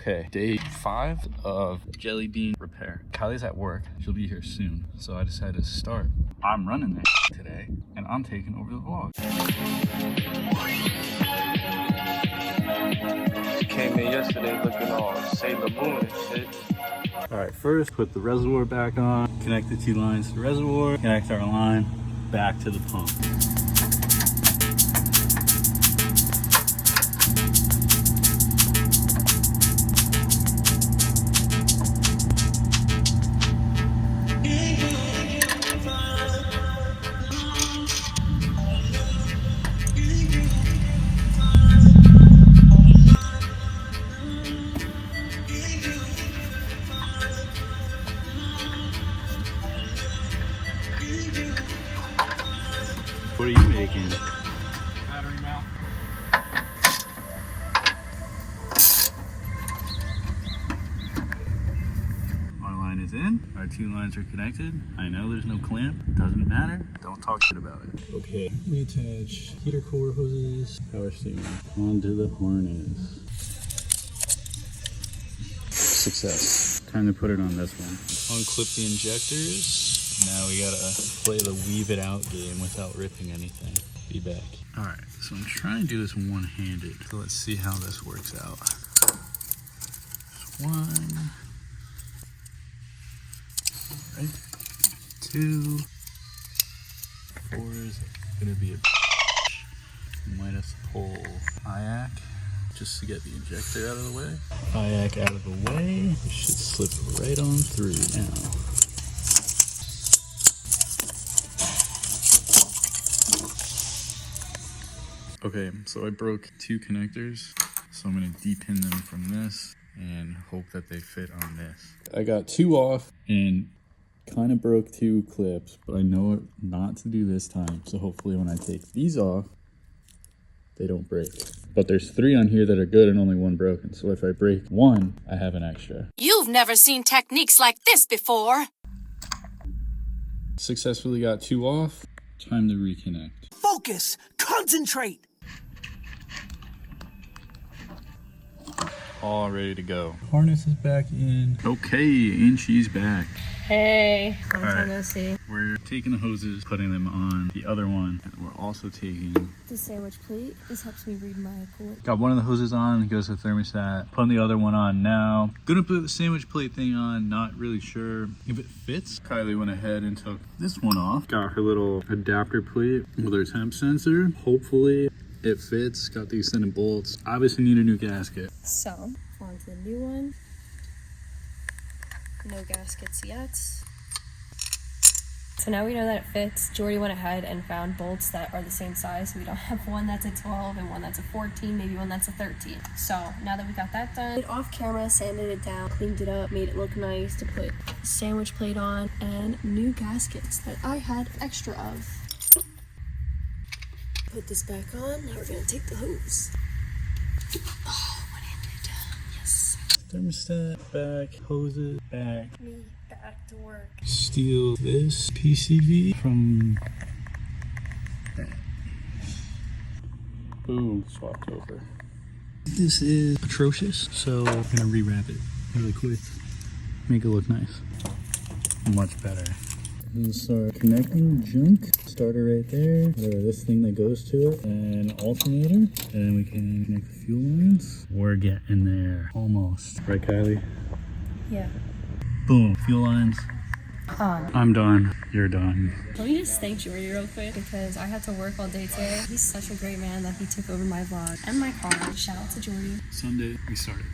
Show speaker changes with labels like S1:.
S1: Okay, day 5 of jelly bean repair. Kylie's at work. She'll be here soon. So I decided to start. I'm running that today, and I'm taking over the vlog.
S2: She came in yesterday looking all Sailor Moon and shit.
S1: All right, first put the reservoir back on, connect the 2 lines to the reservoir, connect our line back to the pump. What are you making?
S2: Battery mount.
S1: Our line is in. Our 2 lines are connected. I know there's no clamp. Doesn't matter. Don't talk shit about it. Okay, we attach heater core hoses, power steering onto the harness. Success. Time to put it on this one. Unclip the injectors. Now we gotta play the weave it out game without ripping anything. Be back. All right, so I'm trying to do this one-handed. So let's see how this works out. Just 1. All right. 2. 4 is gonna be a might have to pull IAC just to get the injector out of the way. IAC out of the way. It should slip right on through now. Okay, so I broke 2 connectors, so I'm gonna depin them from this and hope that they fit on this. I got 2 off and kind of broke 2 clips, but I know not to do this time, so hopefully when I take these off, they don't break. But there's 3 on here that are good and only 1 broken, so if I break 1, I have an extra.
S3: You've never seen techniques like this before.
S1: Successfully got 2 off, time to reconnect.
S4: Focus! Concentrate!
S1: All ready to go. Harness is back in. Okay, and she's back.
S5: Hey, long
S1: All
S5: time
S1: right.
S5: no see.
S1: We're taking the hoses, putting them on the other one. And we're also taking...
S5: The sandwich plate. This helps me read my coolant.
S1: Got one of the hoses on, it goes to the thermostat. Putting the other one on now. Gonna put the sandwich plate thing on, not really sure if it fits. Kylie went ahead and took this one off. Got her little adapter plate with her temp sensor. Hopefully it fits. Got the extended bolts. Obviously need a new gasket.
S5: So, on to the new one. No gaskets yet. So now we know that it fits. Jordy went ahead and found bolts that are the same size. So we don't have one that's a 12 and one that's a 14, maybe one that's a 13. So now that we got that done, off camera, sanded it down, cleaned it up, made it look nice to put the sandwich plate on and new gaskets that I had extra of. Put this back on. Now we're gonna take the hose. Oh, one-handed. Yes.
S1: Thermostat back, hoses back.
S5: Me back to work.
S1: Steal this PCV from that. Boom, swapped over. This is atrocious, so I'm gonna rewrap it really quick. Make it look nice. Much better. And start connecting junk. Starter right there. This thing that goes to it. And alternator. And then we can connect the fuel lines. We're getting there. Almost. Right, Kylie?
S5: Yeah.
S1: Boom. Fuel lines. I'm done. You're done.
S5: Let me just thank Jordy real quick because I had to work all day today. He's such a great man that he took over my vlog and my car. Shout out to Jordy.
S1: Sunday, we started.